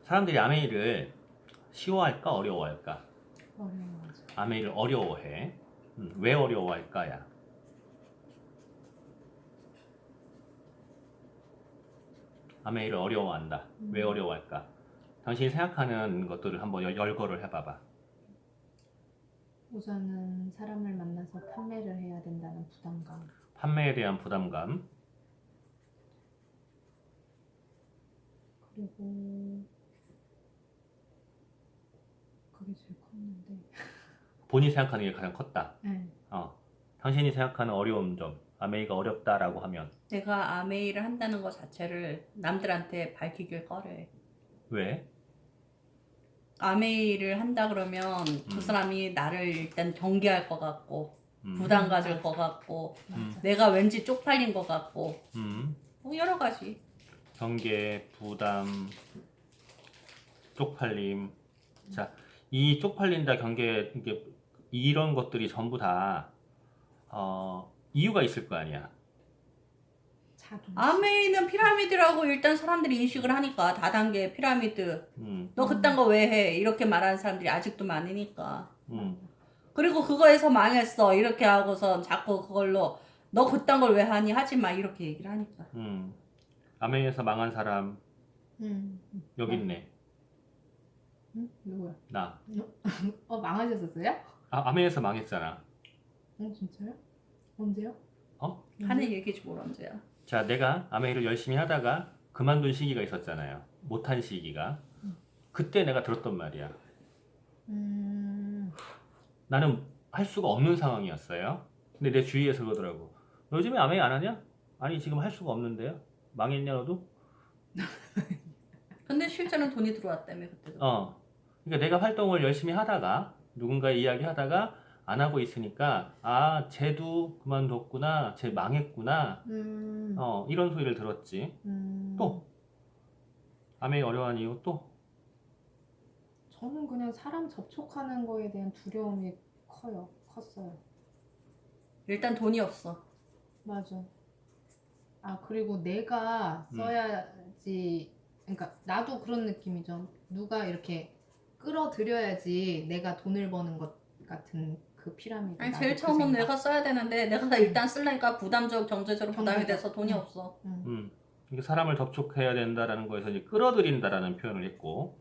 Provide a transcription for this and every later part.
사람들이 아메이를 쉬워할까 어려워할까? 어려워하죠. 아메이를 어려워해. 왜 어려워할까야? 아메이를 어려워한다. 왜 어려워할까? 당신이 생각하는 것들을 한번 열거를 해봐봐. 우선은 사람을 만나서 판매를 해야 된다는 부담감. 판매에 대한 부담감. 그리고 그게 제일 컸는데. 본인이 생각하는 게 가장 컸다. 네. 당신이 생각하는 어려운 점. 아메이가 어렵다라고 하면 내가 아메이를 한다는 것 자체를 남들한테 밝히길 꺼려해. 왜? 아메이를 한다 그러면 그 사람이 나를 일단 경계할 것 같고 부담 가질 것 같고 맞아. 내가 왠지 쪽팔린 것 같고 뭐 여러 가지. 경계, 부담, 쪽팔림. 자, 이 쪽팔린다, 경계, 이런 것들이 전부 다 이유가 있을 거 아니야. 자존심. 아메이는 피라미드라고 일단 사람들이 인식을 하니까 다단계 피라미드. 너 그딴 거 왜 해? 이렇게 말하는 사람들이 아직도 많으니까. 그리고 그거에서 망했어 이렇게 하고서 자꾸 그걸로 너 그딴 걸 왜 하니? 하지 마 이렇게 얘기를 하니까. 아메이에서 망한 사람 여기 뭐? 있네. 누구야? 나. 망하셨었어요? 아메이에서 망했잖아. 진짜요? 언제요? 하는 얘기지 뭘 언제야. 자, 내가 아메이를 열심히 하다가 그만둔 시기가 있었잖아요. 못한 시기가. 그때 내가 들었던 말이야. 나는 할 수가 없는 상황이었어요. 근데 내 주위에서 그러더라고. 너 요즘에 아메이 안 하냐? 아니, 지금 할 수가 없는데요. 망했냐 너도? 근데 실제는 돈이 들어왔다며 그때도. 그러니까 내가 활동을 열심히 하다가 누군가의 이야기 하다가 안 하고 있으니까 쟤도 그만뒀구나, 쟤 망했구나, 이런 소리를 들었지. 또 아메이 어려워하는 이유 또 저는 그냥 사람 접촉하는 거에 대한 두려움이 컸어요. 일단 돈이 없어. 맞아. 그리고 내가 써야지. 그러니까 나도 그런 느낌이죠. 누가 이렇게 끌어들여야지 내가 돈을 버는 것 같은 그 피라미드. 아니 나도 제일 그 처음은 생각. 내가 써야 되는데 내가 일단 쓰려니까 부담적 경제적으로 부담이 경제적. 돼서 돈이 없어. 이게 사람을 접촉해야 된다라는 거에서 이제 끌어들인다라는 표현을 했고,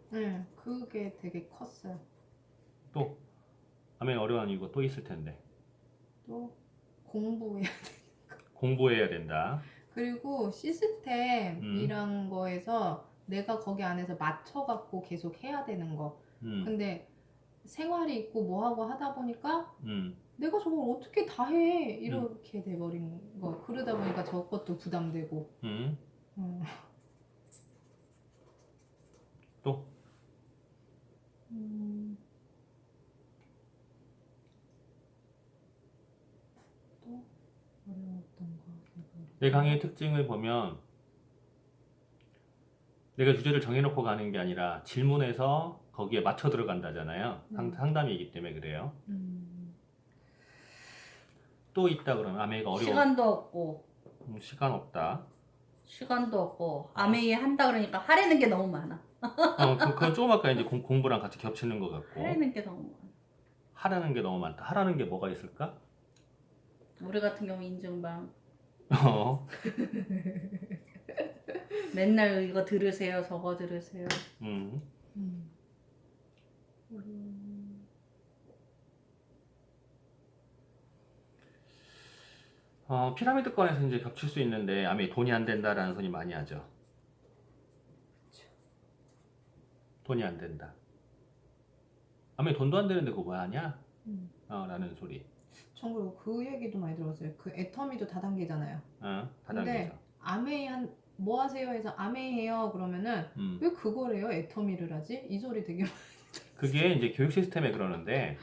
그게 되게 컸어요. 또 아메이 어려워하는 이유가 또 있을 텐데. 또 공부해야 돼. 공부해야 된다. 그리고 시스템이란 거에서 내가 거기 안에서 맞춰갖고 계속 해야 되는 거. 근데 생활이 있고 뭐하고 하다 보니까 내가 저걸 어떻게 다 해 이렇게 돼버린 거. 그러다 보니까 저것도 부담되고. 또 또 어려웠던 거. 내 강의의 특징을 보면 내가 주제를 정해놓고 가는 게 아니라 질문해서 거기에 맞춰 들어간다잖아요. 상담이기 때문에 그래요. 또 있다 그러면 아메이가 어려워. 시간도 없고 시간 없다. 시간도 없고 아메이 한다 그러니까 하려는 게 너무 많아. 그건 조금 아까 이제 공부랑 같이 겹치는 것 같고. 하려는 게 너무 많아. 하라는 게 너무 많다. 하라는 게 뭐가 있을까? 우리 같은 경우 인증방 어. 맨날 이거 들으세요 저거 들으세요. 피라미드권에서 이제 겹칠 수 있는데 아메이 돈이 안 된다라는 소리 많이 하죠. 돈이 안 된다. 아메이 돈도 안 되는데 그거 뭐 하냐? 라는 소리. 전 그리고 그 얘기도 많이 들었어요. 그 애터미도 다단계잖아요. 다단계죠. 근데 아메이 뭐 하세요 해서 아메이 해요 그러면은 왜 그거래요? 애터미를 하지? 이 소리 되게 많이 들었어요. 그게 이제 교육 시스템에 그러는데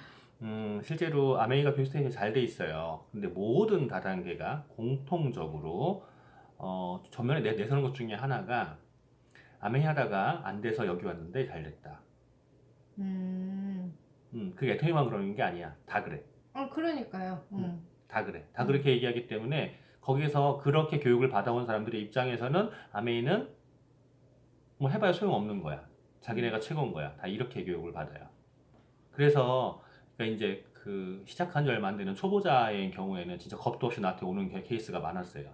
실제로 아메이가 교육 시스템이 잘 돼 있어요. 근데 모든 다단계가 공통적으로 전면에 내세우는 것 중에 하나가 아메이 하다가 안 돼서 여기 왔는데 잘 됐다. 그게 애터미만 그러는 게 아니야. 다 그래. 그러니까요. 다 그래. 다 그렇게 얘기하기 때문에 거기서 그렇게 교육을 받아온 사람들의 입장에서는 아메이는 뭐 해봐야 소용없는 거야. 자기네가 최고인 거야. 다 이렇게 교육을 받아요. 그래서 그러니까 이제 그 시작한 지 얼마 안 되는 초보자의 경우에는 진짜 겁도 없이 나한테 오는 케이스가 많았어요.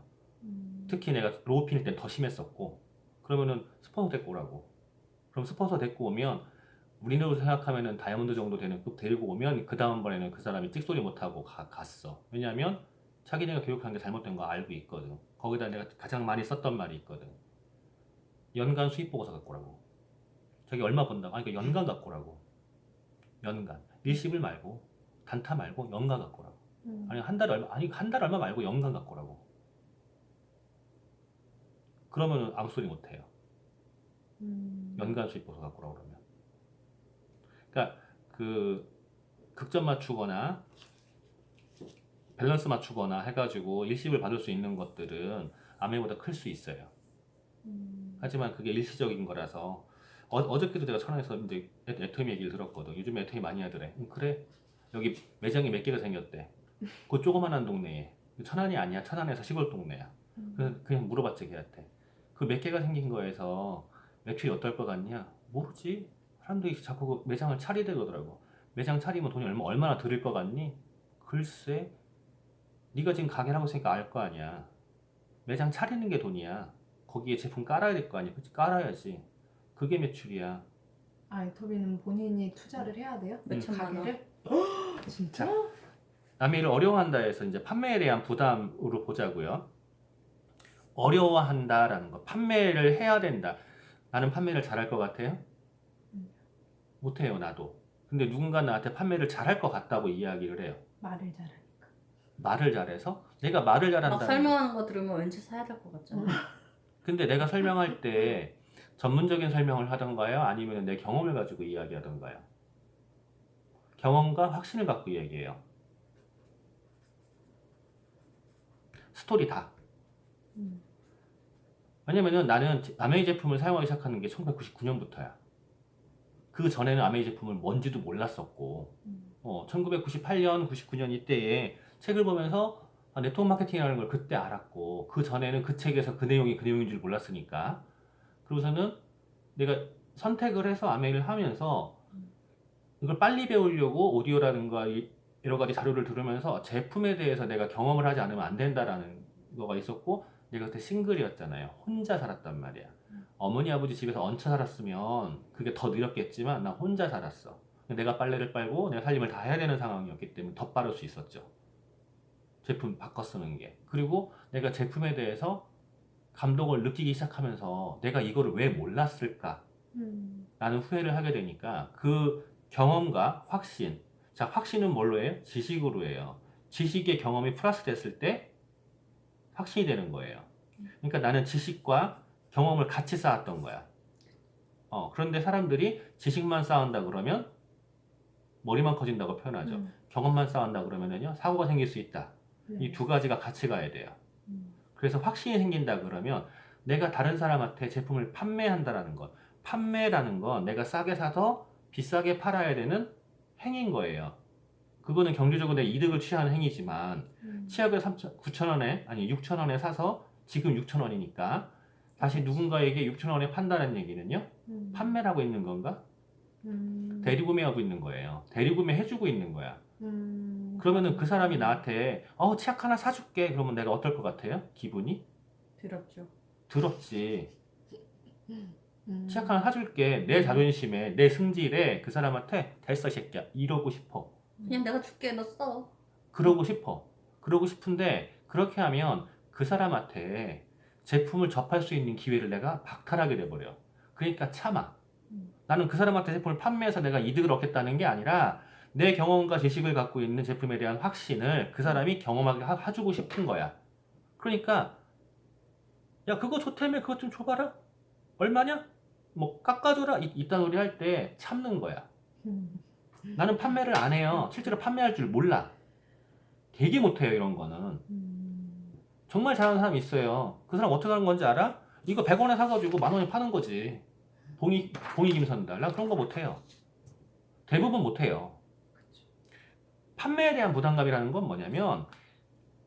특히 내가 로우핀일 때 더 심했었고, 그러면은 스폰서 데리고 오라고. 그럼 스폰서 데리고 오면 우리나라로 생각하면은 다이아몬드 정도 되는 급 데리고 오면 그 다음번에는 그 사람이 찍소리 못하고 갔어. 왜냐하면 자기네가 교육한 게 잘못된 거 알고 있거든. 거기다 내가 가장 많이 썼던 말이 있거든. 연간 수입 보고서 갖고 오라고. 자기 얼마 번다고? 아니, 그러니까 연간 갖고 오라고. 연간. 일시불 말고, 단타 말고 연간 갖고 오라고. 아니, 한 달에 얼마, 아니, 한 달 얼마 말고 연간 갖고 오라고. 그러면은 아무 소리 못 해요. 연간 수입 보고서 갖고 오라고 그러면. 그러니까 그 극점 맞추거나 밸런스 맞추거나 해가지고 일시불 받을 수 있는 것들은 아메보다 클 수 있어요. 하지만 그게 일시적인 거라서 어저께도 제가 천안에서 이제 애터미 얘기를 들었거든. 요즘 애터미 많이 하더래. 그래, 여기 매장이 몇 개가 생겼대. 그 조그만한 동네에. 천안이 아니야. 천안에서 시골 동네야. 그래서 그냥 물어봤지 걔한테. 그 몇 개가 생긴 거에서 매출이 어떨 것 같냐? 모르지. 사람들이 자꾸 그 매장을 차리대 그러더라고. 매장 차리면 돈이 얼마나 들을 것 같니? 글쎄, 네가 지금 가게를 하고 있으니까 알 거 아니야. 매장 차리는 게 돈이야. 거기에 제품 깔아야 될 거 아니야. 그치? 깔아야지. 그게 매출이야. 애터미는 본인이 투자를 해야 돼요? 몇천만 원. 가게를? 진짜? 남의 어려워한다 해서 이제 판매에 대한 부담으로 보자고요. 어려워한다라는 거. 판매를 해야 된다. 나는 판매를 잘할 것 같아요? 못해요, 나도. 근데 누군가 나한테 판매를 잘할 것 같다고 이야기를 해요. 말을 잘하니까. 말을 잘해서? 내가 말을 막 잘한다. 설명하는 거 들으면 왠지 사야 될 것 같잖아. 근데 내가 설명할 때 전문적인 설명을 하던가요? 아니면 내 경험을 가지고 이야기하던가요? 경험과 확신을 갖고 이야기해요. 스토리 다. 왜냐면은 나는 아메이 제품을 사용하기 시작하는 게 1999년부터야. 그 전에는 아메이 제품을 뭔지도 몰랐었고, 1998년, 99년 이때에 책을 보면서 네트워크 마케팅이라는 걸 그때 알았고, 그 전에는 그 책에서 그 내용이 그 내용인 줄 몰랐으니까. 그러고서는 내가 선택을 해서 아메이를 하면서 이걸 빨리 배우려고 오디오라든가 여러 가지 자료를 들으면서 제품에 대해서 내가 경험을 하지 않으면 안 된다라는 거가 있었고, 내가 그때 싱글이었잖아요. 혼자 살았단 말이야. 어머니 아버지 집에서 얹혀 살았으면 그게 더 느렸겠지만 나 혼자 살았어. 내가 빨래를 빨고 내가 살림을 다 해야 되는 상황이었기 때문에 더 빠를 수 있었죠. 제품 바꿔 쓰는 게. 그리고 내가 제품에 대해서 감동을 느끼기 시작하면서 내가 이거를 왜 몰랐을까? 라는 후회를 하게 되니까 그 경험과 확신. 자, 확신은 뭘로 해요? 지식으로 해요. 지식의 경험이 플러스 됐을 때 확신이 되는 거예요. 그러니까 나는 지식과 경험을 같이 쌓았던 거야. 그런데 사람들이 지식만 쌓은다 그러면 머리만 커진다고 표현하죠. 경험만 쌓은다 그러면요 사고가 생길 수 있다. 이 두 가지가 같이 가야 돼요. 그래서 확신이 생긴다 그러면 내가 다른 사람한테 제품을 판매한다라는 것. 판매라는 건 내가 싸게 사서 비싸게 팔아야 되는 행위인 거예요. 그거는 경제적으로 내 이득을 취하는 행위지만 치약을 9,000원에 아니 6,000원에 사서 지금 6,000원이니까 다시 누군가에게 6,000원에 판다는 얘기는요. 판매를 하고 있는 건가? 대리구매하고 있는 거예요. 대리구매 해주고 있는 거야. 그러면은 그 사람이 나한테 치약 하나 사줄게. 그러면 내가 어떨 것 같아요? 기분이? 더럽죠. 더럽지. 치약 하나 사줄게. 내 자존심에 내 승질에 그 사람한테 됐어 이 새끼야 이러고 싶어. 그냥 내가 줄게, 너 써. 그러고 싶어. 그러고 싶은데 그렇게 하면 그 사람한테 제품을 접할 수 있는 기회를 내가 박탈하게 돼버려. 그러니까 참아. 나는 그 사람한테 제품을 판매해서 내가 이득을 얻겠다는 게 아니라 내 경험과 지식을 갖고 있는 제품에 대한 확신을 그 사람이 경험하게 해주고 싶은 거야. 그러니까 야 그거 좋다며 그거 좀 줘봐라. 얼마냐? 뭐 깎아줘라. 이딴 소리 할 때 참는 거야. 나는 판매를 안 해요. 실제로 판매할 줄 몰라. 되게 못해요 이런 거는. 정말 잘하는 사람이 있어요. 그 사람 어떻게 하는 건지 알아? 이거 100원에 사가지고 10,000원에 파는 거지. 봉이 김선달. 난 그런 거 못해요. 대부분 못해요. 판매에 대한 부담감이라는 건 뭐냐면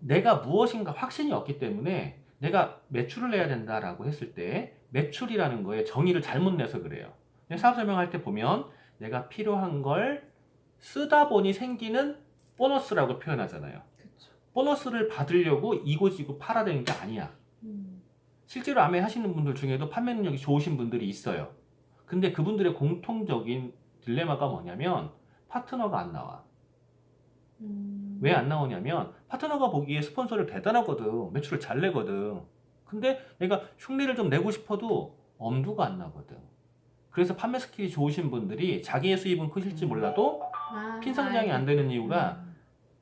내가 무엇인가 확신이 없기 때문에 내가 매출을 내야 된다라고 했을 때 매출이라는 거에 정의를 잘못 내서 그래요. 사업 설명할 때 보면 내가 필요한 걸 쓰다 보니 생기는 보너스라고 표현하잖아요. 그쵸. 보너스를 받으려고 이고지고 팔아야 되는 게 아니야. 실제로 아메 하시는 분들 중에도 판매 능력이 좋으신 분들이 있어요. 근데 그분들의 공통적인 딜레마가 뭐냐면 파트너가 안 나와. 왜 안 나오냐면 파트너가 보기에 스폰서를 대단하거든. 매출을 잘 내거든. 근데 내가 흉내를 좀 내고 싶어도 엄두가 안 나거든. 그래서 판매 스킬이 좋으신 분들이 자기의 수입은 크실지 몰라도 핀상장이 안 되는 이유가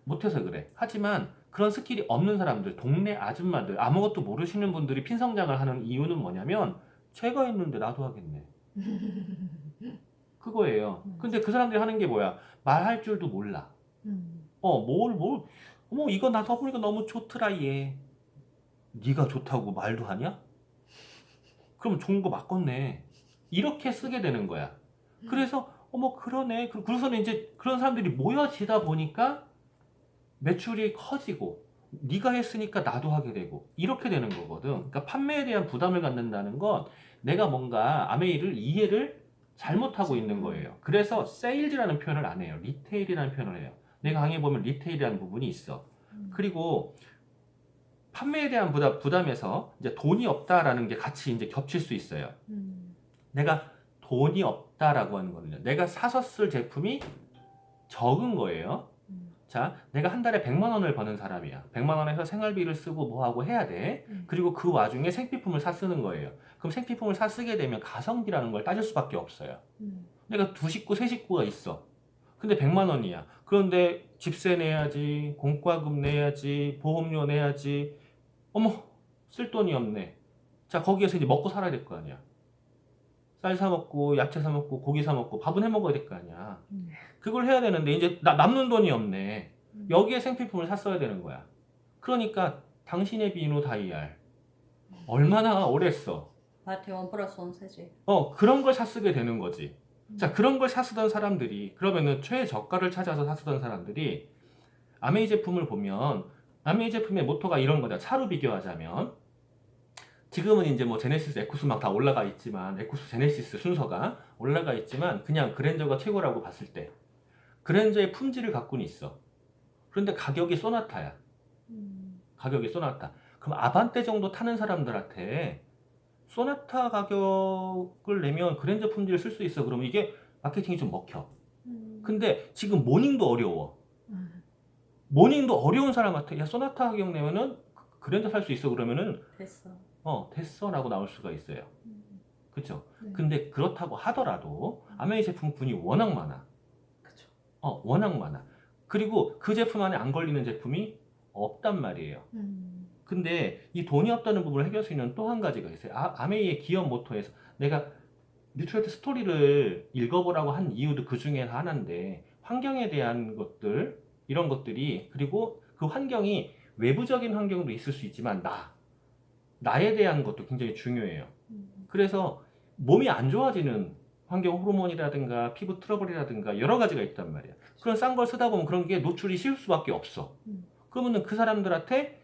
못해서 그래. 하지만 그런 스킬이 없는 사람들, 동네 아줌마들, 아무것도 모르시는 분들이 핀상장을 하는 이유는 뭐냐면 제가 했는데 나도 하겠네. 그거예요. 근데 그 사람들이 하는 게 뭐야? 말할 줄도 몰라. 어머, 이거 나 써보니까 너무 좋더라, 얘. 네가 좋다고 말도 하냐? 그럼 좋은 거 바꿨네. 이렇게 쓰게 되는 거야. 그래서, 어머, 그러네. 그래서는 이제 그런 사람들이 모여지다 보니까 매출이 커지고, 네가 했으니까 나도 하게 되고, 이렇게 되는 거거든. 그러니까 판매에 대한 부담을 갖는다는 건 내가 뭔가 아메이를 이해를 잘못하고 있는 거예요. 그래서 세일즈라는 표현을 안 해요. 리테일이라는 표현을 해요. 내가 강의에 보면 리테일이라는 부분이 있어. 그리고 판매에 대한 부담에서 이제 돈이 없다라는 게 같이 이제 겹칠 수 있어요. 내가 돈이 없다라고 하는 거는요. 내가 사서 쓸 제품이 적은 거예요. 자, 내가 한 달에 100만 원을 버는 사람이야. 100만 원에서 생활비를 쓰고 뭐하고 해야 돼. 그리고 그 와중에 생필품을 사 쓰는 거예요. 그럼 생필품을 사 쓰게 되면 가성비라는 걸 따질 수밖에 없어요. 내가 2식구, 3식구가 있어. 근데 100만 원이야. 그런데 집세 내야지, 공과금 내야지, 보험료 내야지. 어머, 쓸 돈이 없네. 자, 거기에서 이제 먹고 살아야 될 거 아니야. 쌀 사 먹고, 야채 사 먹고, 고기 사 먹고, 밥은 해 먹어야 될 거 아니야. 그걸 해야 되는데 이제 남는 돈이 없네. 여기에 생필품을 샀어야 되는 거야. 그러니까 당신의 비누 다이알 얼마나 오래 써? 마트 1+1 세제. 그런 걸 샀쓰게 되는 거지. 자, 그런 걸 샀쓰던 사람들이, 그러면은 최저가를 찾아서 샀쓰던 사람들이 아메이 제품을 보면 아메이 제품의 모토가 이런 거다. 차로 비교하자면 지금은 이제 뭐 제네시스, 에쿠스 막 다 올라가 있지만, 에쿠스, 제네시스 순서가 올라가 있지만 그냥 그랜저가 최고라고 봤을 때 그랜저의 품질을 갖고는 있어. 그런데 가격이 쏘나타야. 가격이 쏘나타. 그럼 아반떼 정도 타는 사람들한테 쏘나타 가격을 내면 그랜저 품질을 쓸 수 있어. 그러면 이게 마케팅이 좀 먹혀. 근데 지금 모닝도 어려워. 모닝도 어려운 사람한테 야, 쏘나타 가격 내면은 그랜저 살 수 있어. 그러면은 됐어 라고 나올 수가 있어요. 그쵸? 근데 그렇다고 하더라도 아메이 제품군이 워낙 많아. 그쵸. 워낙 많아. 그리고 그 제품 안에 안 걸리는 제품이 없단 말이에요. 근데 이 돈이 없다는 부분을 해결할 수 있는 또 한 가지가 있어요. 아메이의 기업 모토에서 내가 뉴트럴트 스토리를 읽어보라고 한 이유도 그 중에 하나인데, 환경에 대한 것들, 이런 것들이, 그리고 그 환경이 외부적인 환경도 있을 수 있지만 나에 대한 것도 굉장히 중요해요. 그래서 몸이 안 좋아지는 환경 호르몬이라든가 피부 트러블이라든가 여러 가지가 있단 말이야. 그런 싼 걸 쓰다 보면 그런 게 노출이 쉬울 수밖에 없어. 그러면은 그 사람들한테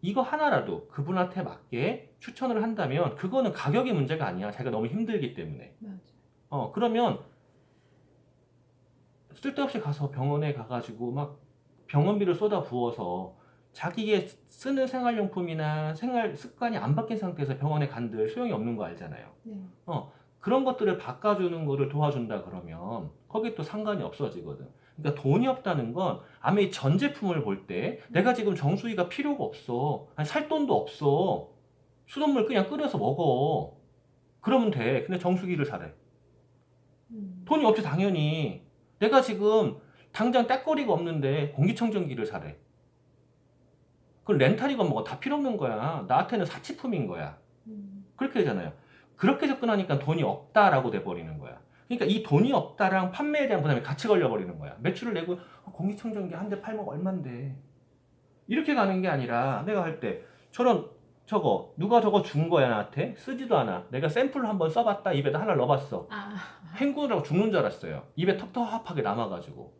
이거 하나라도 그분한테 맞게 추천을 한다면 그거는 가격의 문제가 아니야. 자기가 너무 힘들기 때문에. 맞아. 그러면 쓸데없이 가서 병원에 가가지고 막 병원비를 쏟아 부어서 자기의 쓰는 생활용품이나 생활 습관이 안 바뀐 상태에서 병원에 간들 소용이 없는 거 알잖아요. 네. 그런 것들을 바꿔주는 거를 도와준다 그러면 거기에 또 상관이 없어지거든. 그러니까 돈이 없다는 건 아메이 전 제품을 볼 때 내가 지금 정수기가 필요가 없어. 아니, 살 돈도 없어. 수돗물 그냥 끓여서 먹어. 그러면 돼. 근데 정수기를 사래. 돈이 없지 당연히. 내가 지금 당장 떼거리가 없는데 공기청정기를 사래. 그건 렌탈이건 뭐가 다 필요 없는 거야. 나한테는 사치품인 거야. 그렇게 되잖아요. 그렇게 접근하니까 돈이 없다라고 돼버리는 거야. 그러니까 이 돈이 없다랑 판매에 대한 부담이 같이 걸려버리는 거야. 매출을 내고 공기청정기 한 대 팔면 얼만데. 이렇게 가는 게 아니라 내가 할 때 저거 누가 저거 준 거야 나한테? 쓰지도 않아. 내가 샘플을 한번 써봤다. 입에다 하나 넣어봤어. 헹구느라고 죽는 줄 알았어요. 입에 텁텁하게 남아가지고.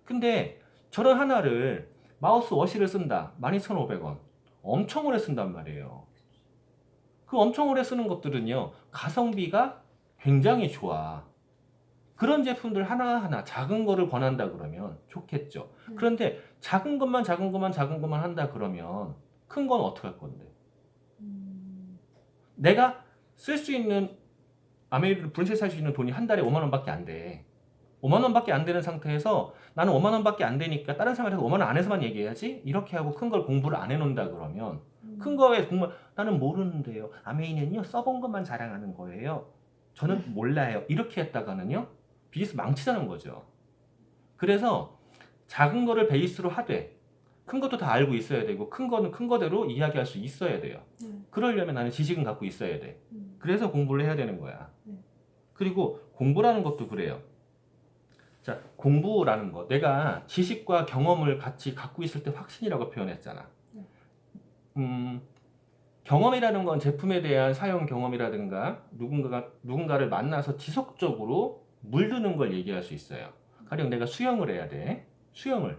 근데 저런 하나를 마우스 워시를 쓴다. 12,500원. 엄청 오래 쓴단 말이에요. 그 엄청 오래 쓰는 것들은요. 가성비가 굉장히 좋아. 그런 제품들 하나하나 작은 거를 권한다 그러면 좋겠죠. 그런데 작은 것만 한다 그러면 큰 건 어떻게 할 건데? 내가 쓸 수 있는 아메리카노 브런치에 살 수 있는 돈이 한 달에 5만 원밖에 안 돼. 5만 원밖에 안 되는 상태에서 나는 5만 원밖에 안 되니까 다른 사람한테 5만 원 안에서만 얘기해야지. 이렇게 하고 큰 걸 공부를 안 해놓는다 그러면 큰 거에 공부 나는 모르는데요. 아메이는요 써본 것만 자랑하는 거예요. 저는 몰라요. 이렇게 했다가는요 비즈니스 망치자는 거죠. 그래서 작은 거를 베이스로 하되 큰 것도 다 알고 있어야 되고 큰 거는 큰 거대로 이야기할 수 있어야 돼요. 그러려면 나는 지식은 갖고 있어야 돼. 그래서 공부를 해야 되는 거야. 그리고 공부라는 것도 그래요. 자, 공부라는 거. 내가 지식과 경험을 같이 갖고 있을 때 확신이라고 표현했잖아. 경험이라는 건 제품에 대한 사용 경험이라든가 누군가를 만나서 지속적으로 물드는 걸 얘기할 수 있어요. 가령 내가 수영을 해야 돼. 수영을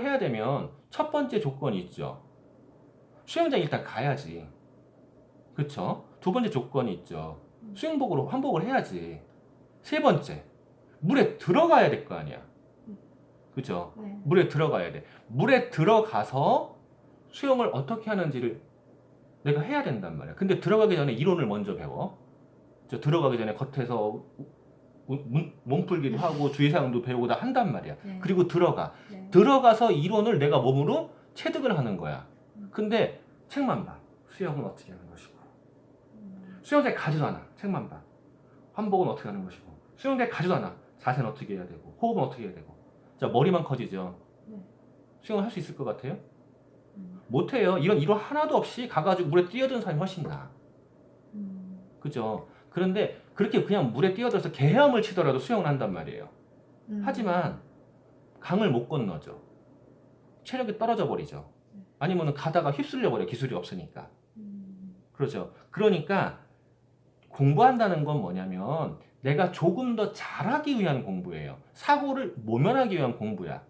해야 되면 첫 번째 조건이 있죠. 수영장 일단 가야지. 그쵸? 두 번째 조건이 있죠. 수영복으로 환복을 해야지. 세 번째, 물에 들어가야 될 거 아니야. 그죠? 네. 물에 들어가야 돼. 물에 들어가서 수영을 어떻게 하는지를 내가 해야 된단 말이야. 근데 들어가기 전에 이론을 먼저 배워. 들어가기 전에 겉에서 몸풀기도 하고 주의사항도 배우고 다 한단 말이야. 네. 그리고 들어가. 네. 들어가서 이론을 내가 몸으로 체득을 하는 거야. 근데 책만 봐. 수영은 어떻게 하는 것이고. 수영장에 가지도 않아. 책만 봐. 환복은 어떻게 하는 것이고. 수영장에 가지도 않아. 자세는 어떻게 해야 되고. 호흡은 어떻게 해야 되고. 자, 머리만 커지죠. 네. 수영을 할 수 있을 것 같아요? 못해요. 이런 이론 하나도 없이 가가지고 물에 뛰어드는 사람이 훨씬 나아. 그죠? 그런데 그렇게 그냥 물에 뛰어들어서 개헤엄을 치더라도 수영을 한단 말이에요. 하지만 강을 못 건너죠. 체력이 떨어져 버리죠. 아니면 가다가 휩쓸려 버려. 기술이 없으니까. 그렇죠. 그러니까 공부한다는 건 뭐냐면 내가 조금 더 잘하기 위한 공부예요. 사고를 모면하기 위한 공부야.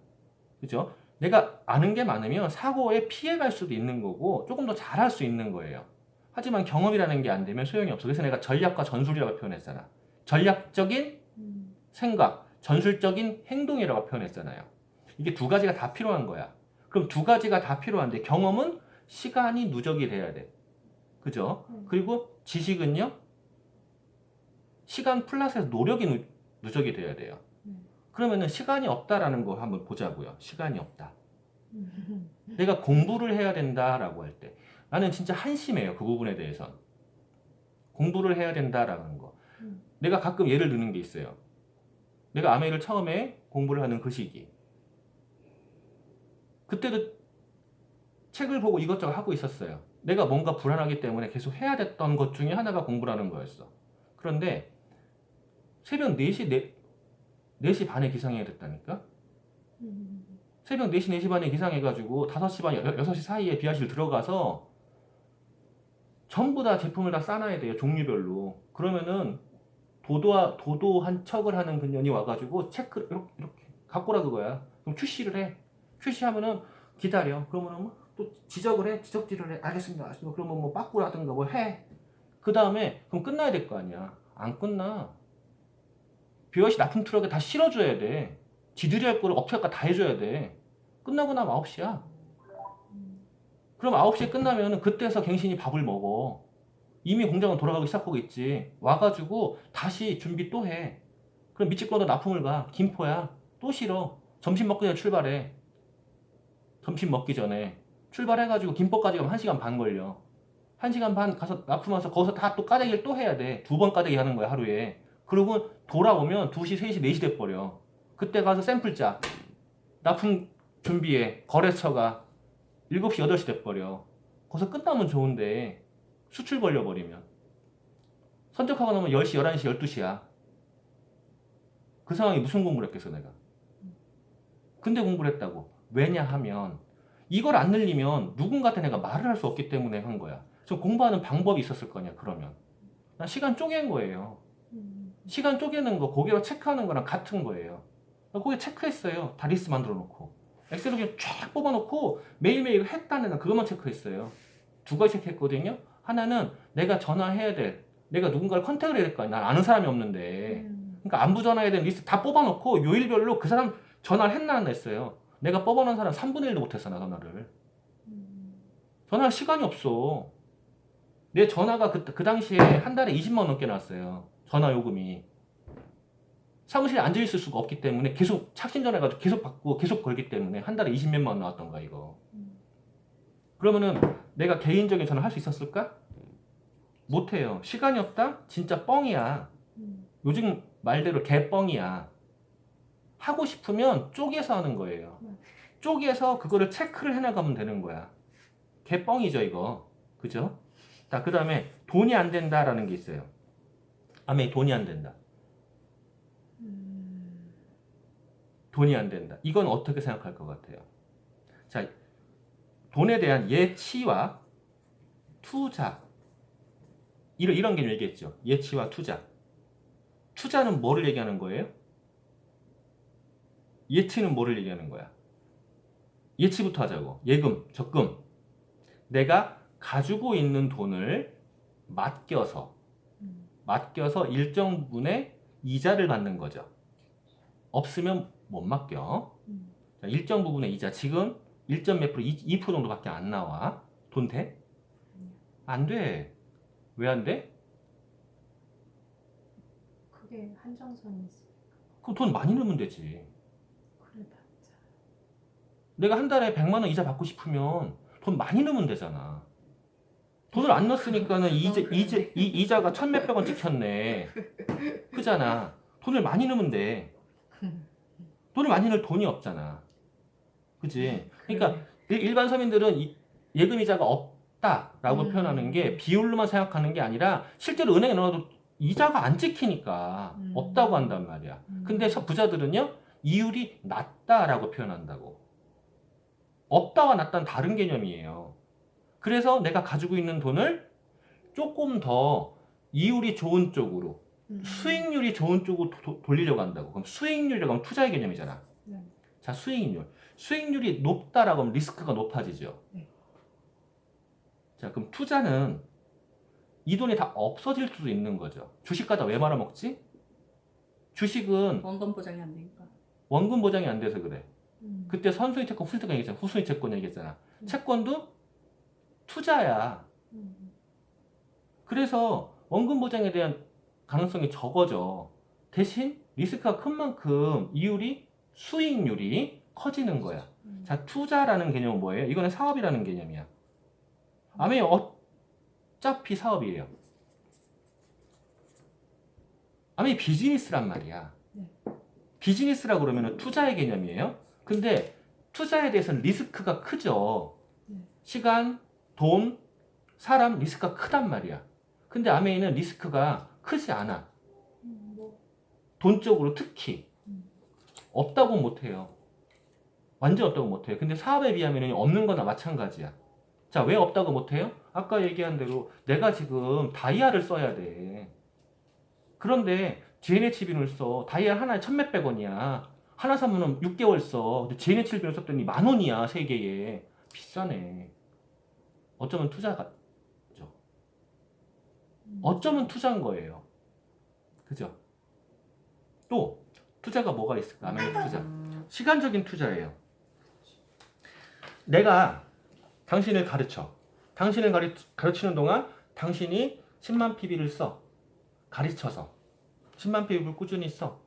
그죠? 내가 아는 게 많으면 사고에 피해갈 수도 있는 거고 조금 더 잘할 수 있는 거예요. 하지만 경험이라는 게 안 되면 소용이 없어. 그래서 내가 전략과 전술이라고 표현했잖아. 전략적인 생각, 전술적인 행동이라고 표현했잖아요. 이게 두 가지가 다 필요한 거야. 그럼 두 가지가 다 필요한데 경험은 시간이 누적이 돼야 돼. 그죠? 그리고 지식은요. 시간 플러스에서 노력이 누적이 돼야 돼요. 그러면은 시간이 없다라는 거 한번 보자고요. 시간이 없다. 내가 공부를 해야 된다라고 할 때 나는 진짜 한심해요. 그 부분에 대해선. 공부를 해야 된다라는 거. 내가 가끔 예를 드는 게 있어요. 내가 아메이를 처음에 공부를 하는 그 시기. 그때도 책을 보고 이것저것 하고 있었어요. 내가 뭔가 불안하기 때문에 계속 해야 됐던 것 중에 하나가 공부라는 거였어. 그런데 새벽 4시 반에 기상해야 됐다니까? 새벽 4시, 4시 반에 기상해가지고 5시 반, 6시 사이에 비아실 들어가서 전부 다 제품을 다 싸놔야 돼요. 종류별로. 그러면은 도도 한 척을 하는 그년이 와가지고 체크 이렇게 갖고 오라 그거야. 그럼 QC를 해. QC하면은 기다려. 그러면은 또 지적을 해. 지적질을 해. 알겠습니다. 그러면 뭐 빠꾸라든가 뭐 해. 그 다음에 그럼 끝나야 될 거 아니야. 안 끝나. BOC 납품 트럭에 다 실어줘야 돼. 지들이 할 거를 업체가 다 해줘야 돼. 끝나고 나면 9시야. 그럼 9시에 끝나면 그때서 갱신이 밥을 먹어. 이미 공장은 돌아가기 시작하고 있지. 와가지고 다시 준비 또 해. 그럼 밑집거도 납품을 가. 김포야. 또 실어. 점심 먹기 전에 출발해. 점심 먹기 전에. 출발해가지고 김포까지 가면 1시간 반 걸려. 1시간 반 가서 납품해서 거기서 다 또 까대기를 또 해야 돼. 2번 까대기 하는 거야, 하루에. 그리고 돌아오면 2시, 3시, 4시 돼버려. 그때 가서 샘플 짜. 납품 준비해. 거래처가 7시, 8시 돼버려. 거기서 끝나면 좋은데 수출 걸려버리면. 선적하고 나면 10시, 11시, 12시야. 그 상황에 무슨 공부를 했겠어, 내가. 근데 공부를 했다고. 왜냐하면 이걸 안 늘리면 누군가한테 내가 말을 할 수 없기 때문에 한 거야. 저 공부하는 방법이 있었을 거냐, 그러면. 난 시간 쪼갠 거예요. 시간 쪼개는 거, 고개로 체크하는 거랑 같은 거예요. 거기에 체크했어요. 다 리스트 만들어 놓고. 엑셀로 그냥 쫙 뽑아놓고 매일매일 했다는 그것만 체크했어요. 2가지 체크했거든요. 하나는 내가 전화해야 될 내가 누군가를 컨택을 해야 될 거 아니야. 난 아는 사람이 없는데. 그러니까 안부 전화에 대한 리스트 다 뽑아놓고 요일별로 그 사람 전화를 했나 안 했어요. 내가 뽑아놓은 사람 3분의 1도 못했어, 나 전화를. 전화할 시간이 없어. 내 전화가 그 당시에 한 달에 20만 원 넘게 나왔어요. 전화 요금이. 사무실에 앉아있을 수가 없기 때문에 계속 착신 전화해가지고 계속 받고 계속 걸기 때문에 한 달에 20몇만 원 나왔던 거야, 이거. 그러면은 내가 개인적인 전화 할 수 있었을까? 못해요. 시간이 없다? 진짜 뻥이야. 요즘 말대로 개뻥이야. 하고 싶으면 쪼개서 하는 거예요. 쪼개서 그거를 체크를 해나가면 되는 거야. 개뻥이죠, 이거. 그죠? 자, 그 다음에 돈이 안 된다라는 게 있어요. 아멘, 돈이 안 된다. 돈이 안 된다. 이건 어떻게 생각할 것 같아요? 자, 돈에 대한 예치와 투자. 이런 개념 얘기했죠. 예치와 투자. 투자는 뭐를 얘기하는 거예요? 예치는 뭐를 얘기하는 거야? 예치부터 하자고. 예금, 적금. 내가 가지고 있는 돈을 맡겨서 일정 부분의 이자를 받는 거죠. 없으면 못 맡겨. 자, 일정 부분의 이자. 지금 1점 몇 프로, 2% 정도밖에 안 나와. 돈 돼? 안 돼. 왜 안 돼? 그게 한정선이 있어. 그럼 돈 많이 넣으면 되지. 그래봤자. 내가 한 달에 100만 원 이자 받고 싶으면 돈 많이 넣으면 되잖아. 돈을 안 넣었으니까는 이자가 1,000몇백 원 찍혔네. 그잖아. 돈을 많이 넣으면 돼. 돈을 많이 넣을 돈이 없잖아. 그치? 그러니까 일반 서민들은 예금 이자가 없다라고 표현하는 게 비율로만 생각하는 게 아니라 실제로 은행에 넣어도 이자가 안 찍히니까 없다고 한단 말이야. 근데 부자들은요, 이율이 낮다라고 표현한다고. 없다와 낮다는 다른 개념이에요. 그래서 내가 가지고 있는 돈을 조금 더 이율이 좋은 쪽으로, 수익률이 좋은 쪽으로 돌리려고 한다고. 그럼 수익률이라고 하면 투자의 개념이잖아. 네. 자, 수익률. 수익률이 높다라고 하면 리스크가 높아지죠. 네. 자, 그럼 투자는 이 돈이 다 없어질 수도 있는 거죠. 주식 갖다 왜 말아먹지? 주식은 원금 보장이 안 되니까. 원금 보장이 안 돼서 그래. 그때 선순위 채권, 후순위 채권 얘기했잖아. 후순위 채권 얘기했잖아. 채권도 투자야. 그래서 원금 보장에 대한 가능성이 적어져. 대신 리스크가 큰 만큼 이율이, 수익률이 커지는 거야. 자, 투자라는 개념은 뭐예요? 이거는 사업이라는 개념이야. 아멘, 어차피 사업이에요. 아멘, 비즈니스란 말이야. 비즈니스라고 그러면 투자의 개념이에요. 근데 투자에 대해서는 리스크가 크죠. 시간, 돈, 사람 리스크가 크단 말이야. 근데 아메이는 리스크가 크지 않아. 돈 쪽으로 특히 없다고 못해요. 완전 없다고 못해요. 근데 사업에 비하면 없는 거나 마찬가지야. 자, 왜 없다고 못해요? 아까 얘기한 대로 내가 지금 다이아를 써야 돼. 그런데 GNH 비누를 써. 다이아 하나에 1,000몇백 원이야. 하나 사면은 6개월 써. 근데 GNH 비누 썼더니 10,000원이야, 3개에. 비싸네. 어쩌면 투자가, 그죠? 어쩌면 투자인 거예요. 그죠? 또, 투자가 뭐가 있을까? 아멘, 투자. 시간적인 투자예요. 내가 당신을 가르쳐. 당신을 가르치는 동안 당신이 10만 PB를 써. 가르쳐서. 10만 PB를 꾸준히 써.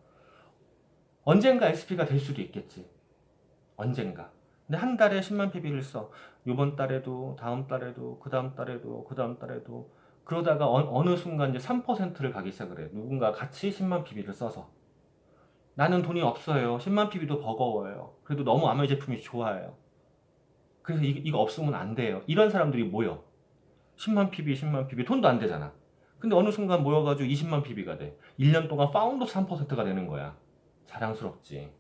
언젠가 SP가 될 수도 있겠지. 언젠가. 근데 한 달에 10만 PB를 써. 이번 달에도, 다음 달에도, 그 다음 달에도, 그 다음 달에도. 그러다가 어느 순간 이제 3%를 가기 시작을 해. 누군가 같이 10만 PB를 써서. 나는 돈이 없어요. 10만 PB도 버거워요. 그래도 너무 아메 제품이 좋아요. 그래서 이거 없으면 안 돼요. 이런 사람들이 모여. 10만 PB, 10만 PB. 돈도 안 되잖아. 근데 어느 순간 모여가지고 20만 PB가 돼. 1년 동안 파운드 3%가 되는 거야. 자랑스럽지.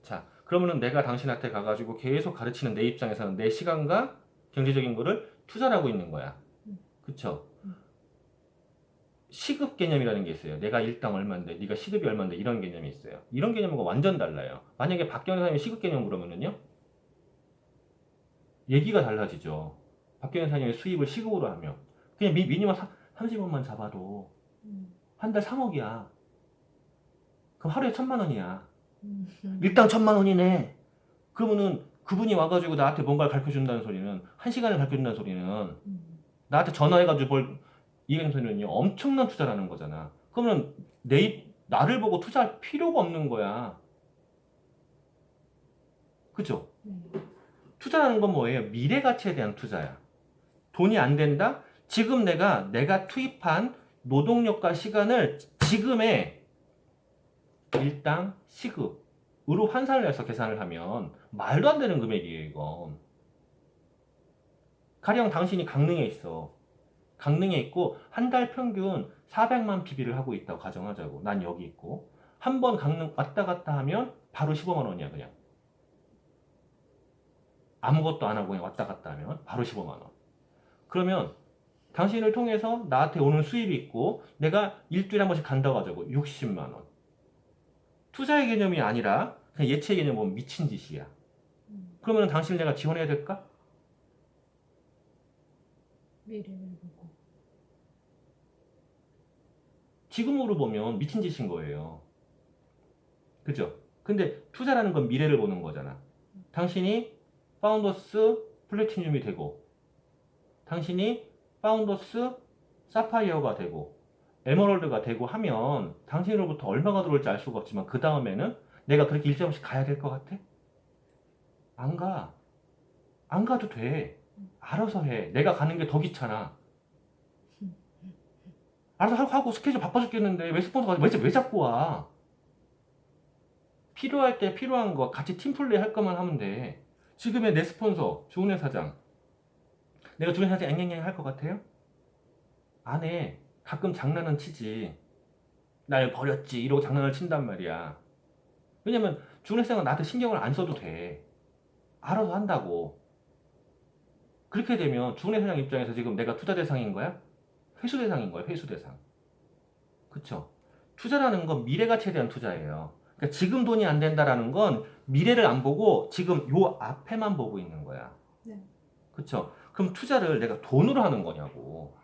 자, 그러면은 내가 당신한테 가가지고 계속 가르치는 내 입장에서는 내 시간과 경제적인 거를 투자하고 있는 거야. 그쵸? 시급 개념이라는 게 있어요. 내가 일당 얼마인데, 네가 시급이 얼마인데, 이런 개념이 있어요. 이런 개념과 완전 달라요. 만약에 박경현 사장님이 시급 개념 물으면은요, 얘기가 달라지죠. 박경현 사장님의 수입을 시급으로 하면 그냥 미니멈 30원만 잡아도 음. 한 달 3억이야. 그럼 하루에 1,000만 원이야. 음. 일당 1,000만 원이네. 그러면은 그분이 와가지고 나한테 뭔가를 가르쳐준다는 소리는, 1시간을 가르쳐준다는 소리는, 음. 나한테 전화해가지고 이해하는 소리는요, 엄청난 투자라는 거잖아. 그러면 나를 보고 투자할 필요가 없는 거야. 그죠? 네. 투자라는 건 뭐예요? 미래 가치에 대한 투자야. 돈이 안 된다? 지금 내가 투입한 노동력과 시간을 지금의 일당 시급으로 환산을 해서 계산을 하면 말도 안 되는 금액이에요, 이건. 가령 당신이 강릉에 있어. 강릉에 있고 한 달 평균 400만 PB를 하고 있다고 가정하자고. 난 여기 있고. 한 번 강릉 왔다 갔다 하면 바로 15만 원이야, 그냥. 아무것도 안 하고 그냥 왔다 갔다 하면 바로 15만 원. 그러면 당신을 통해서 나한테 오는 수입이 있고 내가 일주일에 한 번씩 간다고 하자고. 60만 원. 투자의 개념이 아니라 그냥 예치의 개념 보면 미친 짓이야. 그러면 당신을 내가 지원해야 될까? 미래를 보고. 지금으로 보면 미친 짓인 거예요. 그죠? 근데 투자라는 건 미래를 보는 거잖아. 당신이 파운더스 플래티늄이 되고, 당신이 파운더스 사파이어가 되고, 에메랄드가 되고 하면 당신으로부터 얼마가 들어올지 알 수가 없지만 그 다음에는 내가 그렇게 일정 없이 가야 될 것 같아? 안 가. 안 가도 돼. 알아서 해. 내가 가는 게 더 귀찮아. 알아서 하고 스케줄 바빠 죽겠는데 왜 스폰서가 왜 자꾸 와? 필요할 때 필요한 거 같이 팀플레이 할 것만 하면 돼. 지금의 내 스폰서 주은혜 사장, 내가 주은혜 사장 앵앵앵 할 것 같아요? 안 해. 가끔 장난은 치지. 날 버렸지 이러고 장난을 친단 말이야. 왜냐면 주은혜 사장은 나한테 신경을 안 써도 돼. 알아서 한다고. 그렇게 되면 주은혜 사장 입장에서 지금 내가 투자 대상인 거야? 회수 대상인 거야, 회수 대상. 그쵸? 투자라는 건 미래 가치에 대한 투자예요. 그러니까 지금 돈이 안 된다라는 건 미래를 안 보고 지금 요 앞에만 보고 있는 거야. 네. 그쵸? 그럼 투자를 내가 돈으로 하는 거냐고.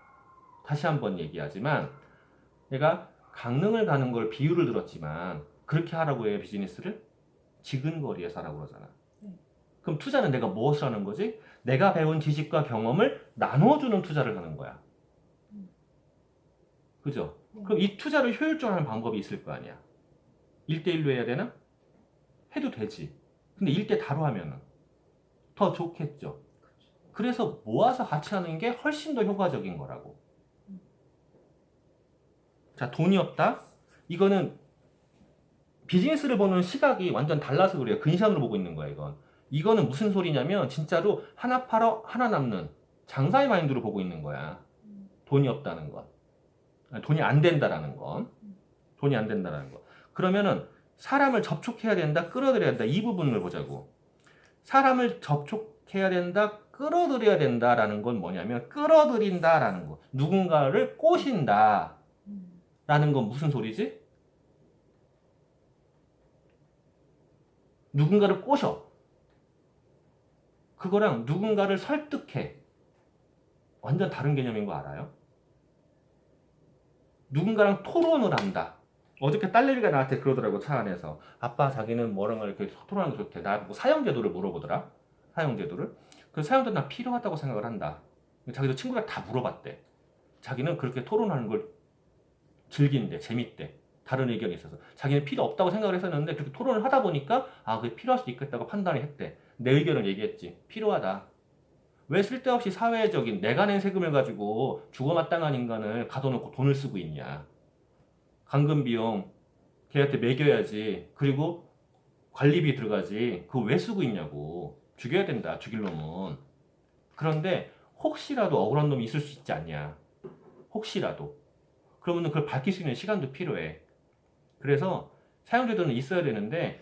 다시 한번 얘기하지만 내가 강릉을 가는 걸 비유를 들었지만 그렇게 하라고 해요, 비즈니스를? 지근거리에서 하라고 그러잖아. 네. 그럼 투자는 내가 무엇을 하는 거지? 내가 배운 지식과 경험을 나눠주는 투자를 하는 거야. 그죠? 그럼 이 투자를 효율적으로 하는 방법이 있을 거 아니야. 1대1로 해야 되나? 해도 되지. 근데 1대 다로 하면은 더 좋겠죠. 그래서 모아서 같이 하는 게 훨씬 더 효과적인 거라고. 자, 돈이 없다? 이거는 비즈니스를 보는 시각이 완전 달라서 그래요. 근시안으로 보고 있는 거야, 이건. 이거는 무슨 소리냐면 진짜로 하나 팔어 하나 남는 장사의 마인드로 보고 있는 거야. 돈이 없다는 건. 돈이 안 된다라는 건. 돈이 안 된다라는 거. 그러면은 사람을 접촉해야 된다, 끌어들여야 된다. 이 부분을 보자고. 사람을 접촉해야 된다, 끌어들여야 된다라는 건 뭐냐면 끌어들인다라는 거. 누군가를 꼬신다. 라는 건 무슨 소리지? 누군가를 꼬셔. 그거랑 누군가를 설득해. 완전 다른 개념인 거 알아요? 누군가랑 토론을 한다. 어저께 딸내미가 나한테 그러더라고, 차 안에서. 아빠, 자기는 뭐랑 이렇게 토론하는 게 좋대. 나 뭐 사형제도를 물어보더라. 사형제도를. 그 사형제도 나 필요하다고 생각을 한다. 자기도 친구가 다 물어봤대. 자기는 그렇게 토론하는 걸 즐긴대, 재밌대. 다른 의견이 있어서. 자기는 필요 없다고 생각을 했었는데 그렇게 토론을 하다 보니까 아, 그게 필요할 수도 있겠다고 판단을 했대. 내 의견을 얘기했지. 필요하다. 왜 쓸데없이 사회적인 내가 낸 세금을 가지고 죽어마땅한 인간을 가둬놓고 돈을 쓰고 있냐. 감금 비용 걔한테 매겨야지. 그리고 관리비 들어가지. 그거 왜 쓰고 있냐고. 죽여야 된다, 죽일 놈은. 그런데 혹시라도 억울한 놈이 있을 수 있지 않냐. 혹시라도. 그러면 그걸 밝힐 수 있는 시간도 필요해. 그래서 사형제도는 있어야 되는데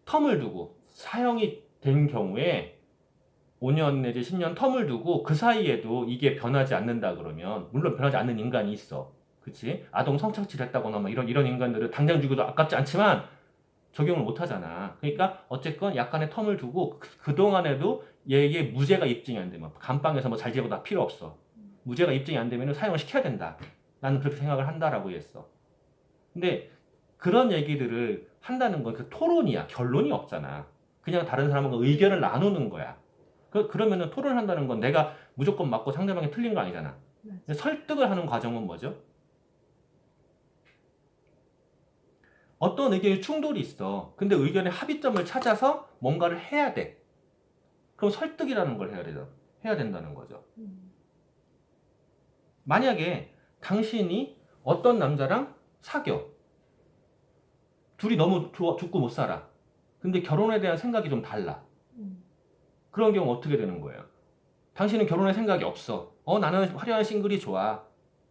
텀을 두고 사형이 된 경우에 5년 내지 10년 텀을 두고 그 사이에도 이게 변하지 않는다 그러면, 물론 변하지 않는 인간이 있어. 그치? 아동 성착취를 했다거나 뭐 이런 인간들은 당장 죽여도 아깝지 않지만 적용을 못 하잖아. 그러니까 어쨌건 약간의 텀을 두고 그동안에도 얘의 무죄가 입증이 안 되면 감방에서 뭐 잘 지내고 다 필요 없어. 무죄가 입증이 안 되면 사형을 시켜야 된다. 나는 그렇게 생각을 한다라고 했어. 근데 그런 얘기들을 한다는 건 그 토론이야. 결론이 없잖아. 그냥 다른 사람과 의견을 나누는 거야. 그러면은 토론을 한다는 건 내가 무조건 맞고 상대방이 틀린 거 아니잖아. 근데 설득을 하는 과정은 뭐죠? 어떤 의견이 충돌이 있어. 근데 의견의 합의점을 찾아서 뭔가를 해야 돼. 그럼 설득이라는 걸 해야 된다는 거죠. 만약에 당신이 어떤 남자랑 사겨. 둘이 너무 죽고 못 살아. 근데 결혼에 대한 생각이 좀 달라. 그런 경우 어떻게 되는 거예요? 당신은 결혼할 생각이 없어. 나는 화려한 싱글이 좋아.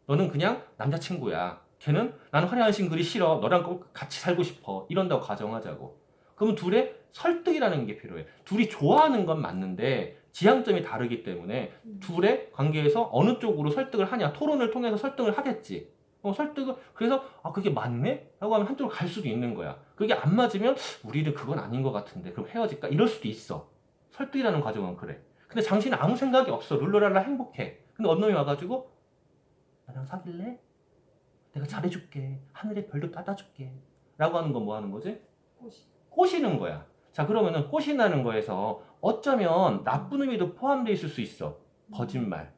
너는 그냥 남자친구야. 걔는 나는 화려한 싱글이 싫어. 너랑 꼭 같이 살고 싶어. 이런다고 가정하자고. 그러면 둘의 설득이라는 게 필요해. 둘이 좋아하는 건 맞는데 지향점이 다르기 때문에 둘의 관계에서 어느 쪽으로 설득을 하냐. 토론을 통해서 설득을 하겠지. 설득을 그래서 그게 맞네? 라고 하면 한쪽으로 갈 수도 있는 거야. 그게 안 맞으면 우리는 그건 아닌 것 같은데 그럼 헤어질까? 이럴 수도 있어. 설득이라는 과정은 그래. 근데 당신은 아무 생각이 없어. 룰루랄라 행복해. 근데 어느 놈이 와가지고 나랑 사귈래? 내가 잘해줄게. 하늘의 별도 따다줄게. 라고 하는 건 뭐 하는 거지? 꼬시는 거야. 자, 그러면은 꼬신다는 거에서 어쩌면 나쁜 의미도 포함되어 있을 수 있어. 거짓말.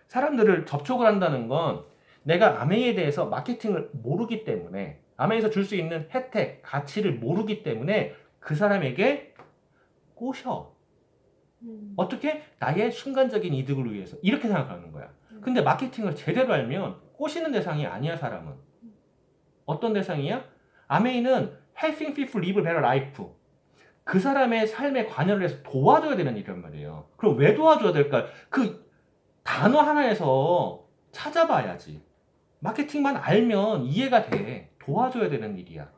사람들을 접촉을 한다는 건 내가 아메이에 대해서 마케팅을 모르기 때문에 아메이에서 줄 수 있는 혜택, 가치를 모르기 때문에 그 사람에게 꼬셔. 어떻게? 나의 순간적인 이득을 위해서. 이렇게 생각하는 거야. 근데 마케팅을 제대로 알면 꼬시는 대상이 아니야, 사람은. 어떤 대상이야? 아메이는 helping people live better life. 그 사람의 삶에 관여를 해서 도와줘야 되는 일이란 말이에요. 그럼 왜 도와줘야 될까? 그 단어 하나에서 찾아봐야지. 마케팅만 알면 이해가 돼. 도와줘야 되는 일이야.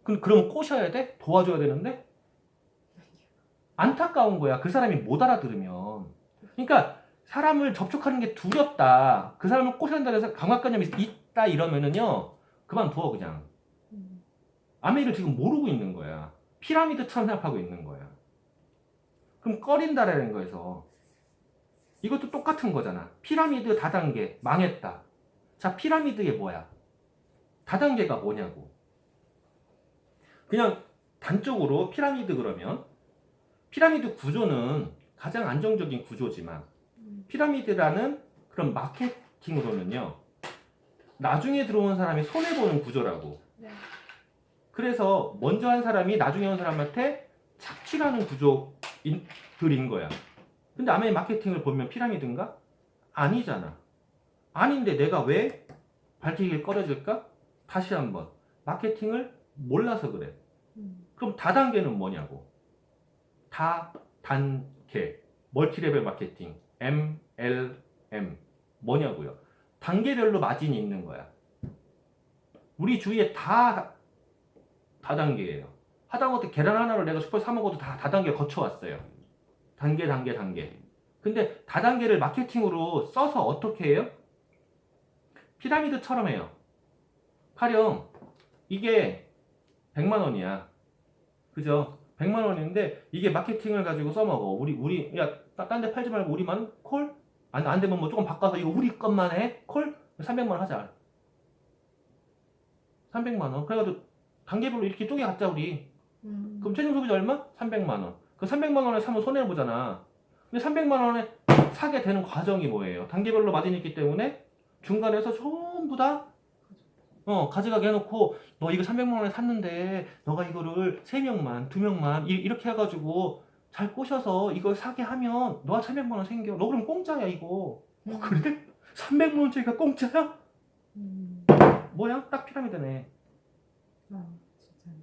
그럼 꼬셔야 돼? 도와줘야 되는데? 안타까운 거야. 그 사람이 못 알아들으면. 그러니까 사람을 접촉하는 게 두렵다. 그 사람을 꼬셔야 한다고 해서 강박관념이 있다 이러면은요. 그만둬 그냥. 아메이를 지금 모르고 있는 거야. 피라미드처럼 생각하고 있는 거야. 그럼 꺼린다라는 거에서 이것도 똑같은 거잖아. 피라미드 다단계 망했다. 자, 피라미드에 뭐야? 다단계가 뭐냐고. 그냥 단적으로 피라미드 그러면 피라미드 구조는 가장 안정적인 구조지만 피라미드라는 그런 마케팅으로는요. 나중에 들어온 사람이 손해보는 구조라고. 네. 그래서 먼저 한 사람이 나중에 온 사람한테 착취하는 구조들인 거야. 근데 아메이 마케팅을 보면 피라미드인가? 아니잖아. 아닌데 내가 왜 발길을 꺼려줄까? 다시 한번. 마케팅을 몰라서 그래. 그럼 다단계는 뭐냐고. 다단계. 멀티레벨 마케팅. MLM. 뭐냐고요. 단계별로 마진이 있는 거야. 우리 주위에 다 다단계예요. 하다못해 계란 하나를 내가 슈퍼에서 사 먹어도 다 다단계 거쳐왔어요. 단계. 근데 다단계를 마케팅으로 써서 어떻게 해요? 피라미드처럼 해요. 가령 이게 100만 원이야. 그죠? 100만 원인데 이게 마케팅을 가지고 써먹어. 우리 야, 딴 데 팔지 말고 우리만 콜? 안 되면 뭐 조금 바꿔서 이거 우리 것만 해? 콜? 300만 원 하자. 300만 원. 그래가지고 단계별로 이렇게 쪼개갖자 우리. 그럼 최종 소비자 얼마? 300만 원. 그 300만 원에 사면 손해보잖아. 근데 300만 원에 사게 되는 과정이 뭐예요? 단계별로 마진이 있기 때문에 중간에서 전부 다 가져가게 해놓고 너 이거 300만 원에 샀는데 너가 이거를 3명만 2명만 이렇게 해가지고 잘 꼬셔서 이걸 사게 하면 너가 300만 원 생겨. 너 그럼 공짜야 이거. 그래? 300만 원짜리가 공짜야? 뭐야? 딱 피라미드네. 진짜네.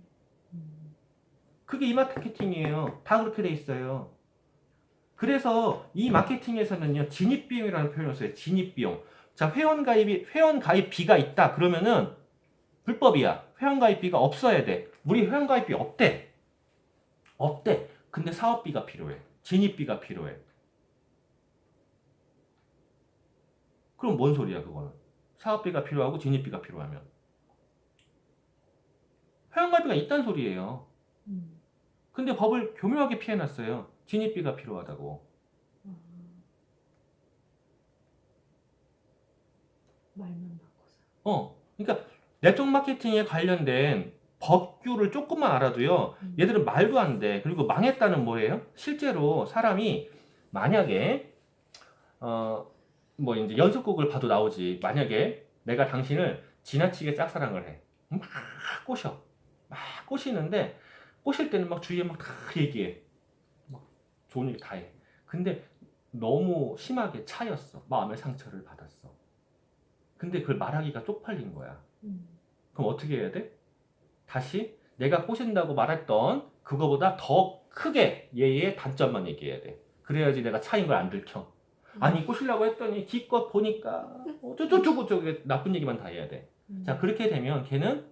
그게 이 마케팅이에요. 다 그렇게 돼 있어요. 그래서 이 마케팅에서는요, 진입비용이라는 표현을 써요. 진입비용. 자, 회원가입비가 있다. 그러면은 불법이야. 회원가입비가 없어야 돼. 우리 회원가입비 없대. 근데 사업비가 필요해. 진입비가 필요해. 그럼 뭔 소리야, 그거는? 사업비가 필요하고 진입비가 필요하면. 회원가입비가 있다는 소리예요. 근데 법을 교묘하게 피해놨어요. 진입비가 필요하다고. 말만 바꿔서. 그러니까 네트워크 마케팅에 관련된 법규를 조금만 알아도요. 얘들은 말도 안 돼. 그리고 망했다는 뭐예요? 실제로 사람이 만약에 뭐 이제 연습곡을 봐도 나오지. 만약에 내가 당신을 지나치게 짝사랑을 해. 막 꼬셔. 막 꼬시는데 꼬실 때는 막 주위에 막 다 얘기해. 막 좋은 얘기 다 해. 근데 너무 심하게 차였어. 마음의 상처를 받았어. 근데 그걸 말하기가 쪽팔린 거야. 그럼 어떻게 해야 돼? 다시 내가 꼬신다고 말했던 그거보다 더 크게 얘의 단점만 얘기해야 돼. 그래야지 내가 차인 걸 안 들켜. 아니 꼬시려고 했더니 기껏 보니까 어쩌고저쩌고 저게 나쁜 얘기만 다 해야 돼. 자, 그렇게 되면 걔는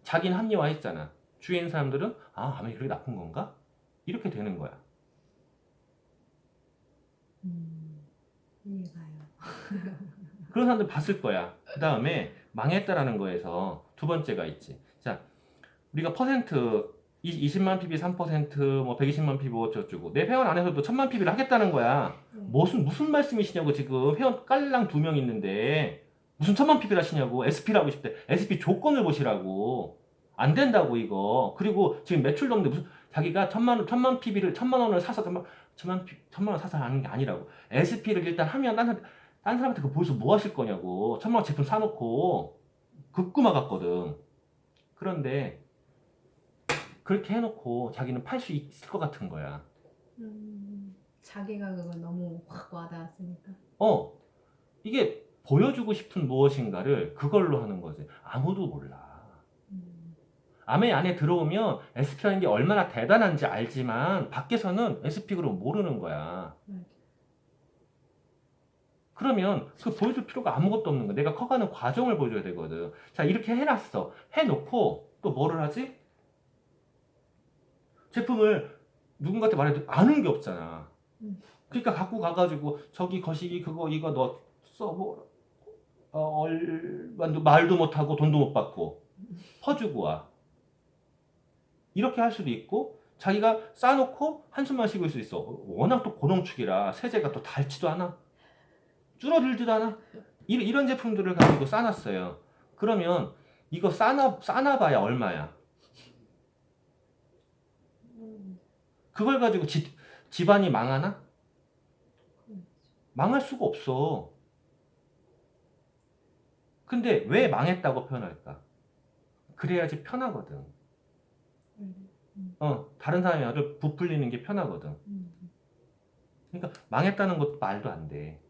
자기는 합리화했잖아. 주위에 있는 사람들은 아멘이 그렇게 나쁜 건가? 이렇게 되는 거야. 이해가요. 그런 사람들 봤을 거야. 그 다음에 망했다라는 거에서 두 번째가 있지. 자, 우리가 퍼센트 20만 PB 3%, 뭐 120만 PB 어쩌고 내 회원 안에서도 1000만 PB를 하겠다는 거야. 무슨 말씀이시냐고. 지금 회원 깔랑 2명 있는데 무슨 1000만 PB를 하시냐고. SP를 하고 싶대. SP 조건을 보시라고. 안 된다고 이거. 그리고 지금 매출도 없는데 무슨 자기가 1000만 PB를 1000만 원을 사서 1000만 원 사서 하는 게 아니라고. SP를 일단 하면 딴 사람한테 그거 보여서 뭐 하실 거냐고. 1000만 원 제품 사놓고 극구 막았거든. 그런데 그렇게 해놓고 자기는 팔 수 있을 것 같은 거야. 자기가 그거 너무 확 와닿았으니까. 이게 보여주고 싶은 무엇인가를 그걸로 하는 거지. 아무도 몰라. 아메 안에 들어오면 SP라는 게 얼마나 대단한지 알지만 밖에서는 SP 그룹 모르는 거야. 그러면 그 보여줄 필요가 아무것도 없는 거야. 내가 커가는 과정을 보여줘야 되거든. 자, 이렇게 해놨어. 해놓고 또 뭐를 하지? 제품을 누군가한테 말해도 아는 게 없잖아. 그러니까 갖고 가가지고 저기 거시기 그거 이거 너 써보 말도 못하고 돈도 못 받고 퍼주고 와. 이렇게 할 수도 있고 자기가 싸놓고 한숨만 쉬고 있을 수 있어. 워낙 또 고농축이라 세제가 또 닳지도 않아. 줄어들지도 않아. 이런 제품들을 가지고 싸놨어요. 그러면 이거 싸놔봐야 얼마야? 그걸 가지고 집안이 망하나? 망할 수가 없어. 근데 왜 망했다고 표현할까? 그래야지 편하거든. 다른 사람이 아주 부풀리는 게 편하거든. 그러니까 망했다는 것도 말도 안 돼.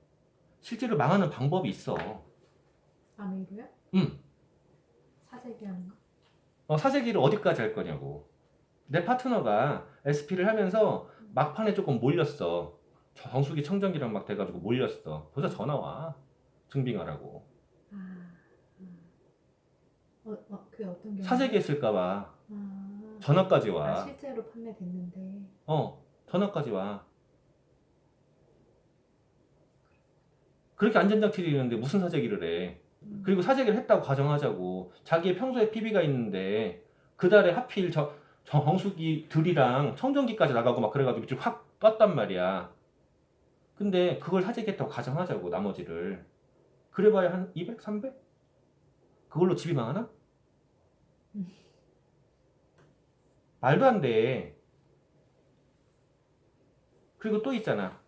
실제로 망하는 방법이 있어. 아메이로요? 응. 사재기 하는 거? 사재기를 어디까지 할 거냐고. 내 파트너가 SP를 하면서 막판에 조금 몰렸어. 정수기 청정기랑 막 돼가지고 몰렸어. 벌써 전화 와. 증빙하라고. 그게 어떤 경우? 사재기 했을까봐. 전화까지 와. 실제로 판매됐는데. 전화까지 와. 그렇게 안전장치를 있는데 무슨 사재기를 해. 그리고 사재기를 했다고 가정하자고. 자기의 평소에 PB가 있는데 그 달에 하필 정수기 들이랑 청정기까지 나가고 막 그래가지고 좀 확 떴단 말이야. 근데 그걸 사재기했다고 가정하자고. 나머지를. 그래봐야 한 200, 300? 그걸로 집이 망하나? 말도 안 돼. 그리고 또 있잖아.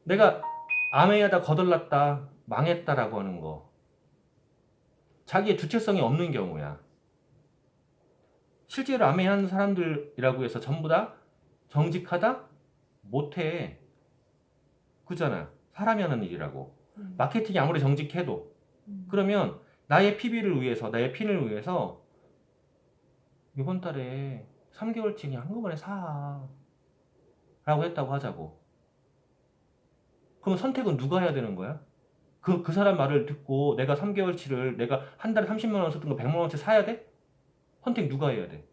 내가 아메이하다 거덜났다 망했다라고 하는 거. 자기의 주체성이 없는 경우야. 실제로 아메이 하는 사람들이라고 해서 전부 다 정직하다? 못해. 그잖아. 사람이 하는 일이라고. 마케팅이 아무리 정직해도. 그러면 나의 PB를 위해서, 나의 핀을 위해서 이번 달에 3개월치 그냥 한꺼번에 사. 라고 했다고 하자고. 그럼 선택은 누가 해야 되는 거야? 그 사람 말을 듣고 내가 3개월치를 내가 한 달에 30만 원 썼던 거 100만 원치 사야 돼? 선택 누가 해야 돼?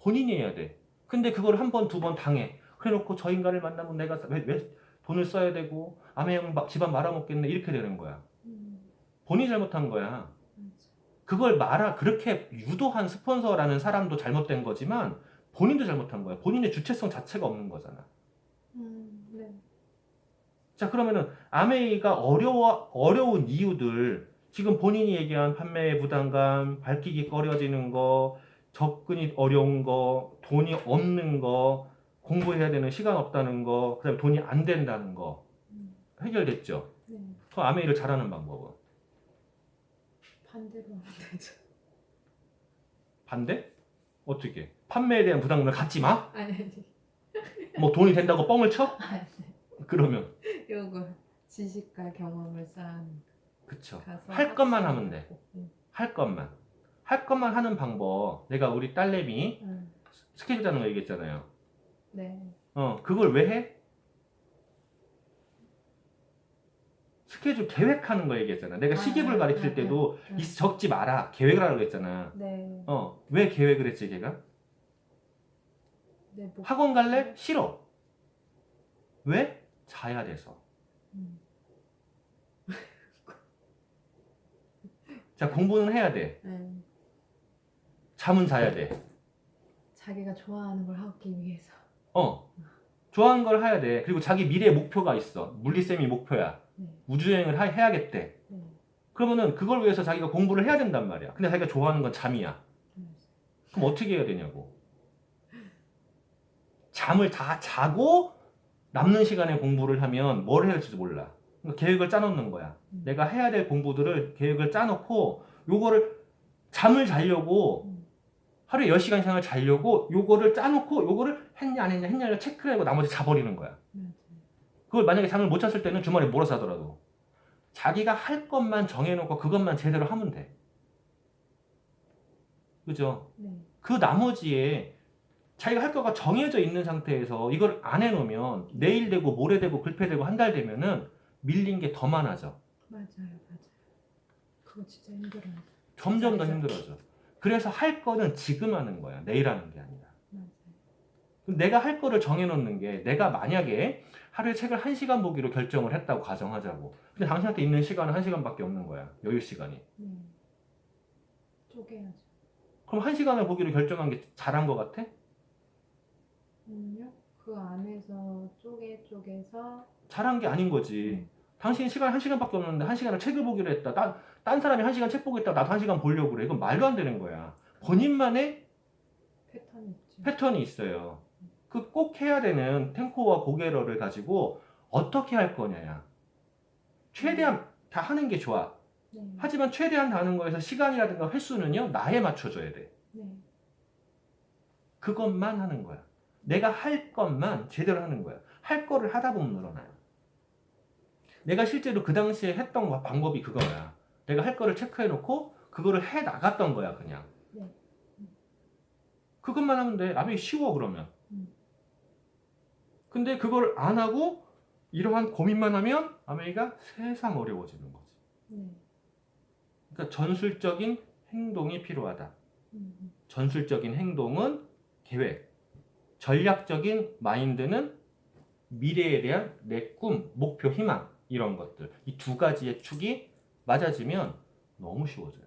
본인이 해야 돼. 근데 그걸 한 번, 두 번 당해. 그래 놓고 저 인간을 만나면 내가 왜 돈을 써야 되고 아메형 집안 말아먹겠네 이렇게 되는 거야. 본인이 잘못한 거야. 그걸 그렇게 유도한 스폰서라는 사람도 잘못된 거지만 본인도 잘못한 거야. 본인의 주체성 자체가 없는 거잖아. 네. 자, 그러면은 아메이가 어려운 이유들, 지금 본인이 얘기한 판매의 부담감, 밝히기 꺼려지는 거, 접근이 어려운 거, 돈이 없는 거, 공부해야 되는 시간 없다는 거, 그다음에 돈이 안 된다는 거 해결됐죠. 네. 그 아메이를 잘하는 방법은 반대로 하면 되죠. 반대? 어떻게? 판매에 대한 부담감을 갖지 마? 아니. 뭐 돈이 된다고 뻥을 쳐? 아니. 그러면 요거 지식과 경험을 쌓는. 그쵸. 가서 할 것만 하면 돼. 학습하고. 응. 할 것만 하는 방법. 내가 우리 딸내미 응. 스케줄 짜는 거 얘기했잖아요. 네. 그걸 왜 해? 스케줄 계획하는 거 얘기했잖아. 내가 시계를 가르칠 때도 적지 마라. 계획을 하라고 했잖아. 네. 왜 계획을 했지, 걔가? 네. 뭐. 학원 갈래? 싫어. 왜? 자야 돼서. 자, 공부는 해야 돼. 네. 잠은 자야 돼. 자기가 좋아하는 걸 하기 위해서. 좋아하는 걸 해야 돼. 그리고 자기 미래의 목표가 있어. 물리쌤이 목표야. 네. 우주여행을 해야겠대. 네. 그러면은 그걸 위해서 자기가 공부를 해야 된단 말이야. 근데 자기가 좋아하는 건 잠이야. 그럼 어떻게 해야 되냐고. 잠을 다 자고 남는 시간에 공부를 하면 뭘 해야 할지도 몰라. 그러니까 계획을 짜놓는 거야. 내가 해야 될 공부들을 계획을 짜놓고 요거를 잠을 자려고 하루에 10시간 이상을 자려고 요거를 짜놓고 요거를 했냐 안 했냐를 체크를 하고 나머지 자버리는 거야. 그걸 만약에 잠을 못 잤을 때는 주말에 몰아서 하더라도 자기가 할 것만 정해놓고 그것만 제대로 하면 돼. 그죠? 네. 그 나머지에 자기가 할 거가 정해져 있는 상태에서 이걸 안 해놓으면 내일 되고 모레 되고 글패 되고 한 달 되면은 밀린 게 더 많아져. 맞아요. 그거 진짜 힘들어요. 점점 더 힘들어져. 그래서 할 거는 지금 하는 거야. 내일 하는 게 아니라. 맞아요. 그럼 내가 할 거를 정해놓는 게 내가 만약에 하루에 책을 1시간 보기로 결정을 했다고 가정하자고. 근데 당신한테 있는 시간은 1시간밖에 없는 거야. 여유 시간이. 쪼개야죠. 그럼 1시간을 보기로 결정한 게 잘한 거 같아? 그 안에서 쪼개서 잘한 게 아닌 거지. 당신 시간 1시간밖에 없는데 1시간을 책을 보기로 했다. 딴 사람이 1시간 책 보겠다. 나도 1시간 보려고 그래. 이건 말도 안 되는 거야. 본인만의 패턴이 있어요. 그 꼭 해야 되는 템포와 고개러를 가지고 어떻게 할 거냐야. 최대한 다 하는 게 좋아. 하지만 최대한 다 하는 거에서 시간이라든가 횟수는요. 나에 맞춰줘야 돼. 그것만 하는 거야. 내가 할 것만 제대로 하는 거야. 할 거를 하다 보면 늘어나요. 내가 실제로 그 당시에 했던 방법이 그거야. 내가 할 거를 체크해놓고 그거를 해 나갔던 거야, 그냥. 그것만 하면 돼. 아메이 쉬워, 그러면. 근데 그걸 안 하고 이러한 고민만 하면 아메이가 세상 어려워지는 거지. 그러니까 전술적인 행동이 필요하다. 전술적인 행동은 계획. 전략적인 마인드는 미래에 대한 내 꿈, 목표, 희망 이런 것들. 이 두 가지의 축이 맞아지면 너무 쉬워져요.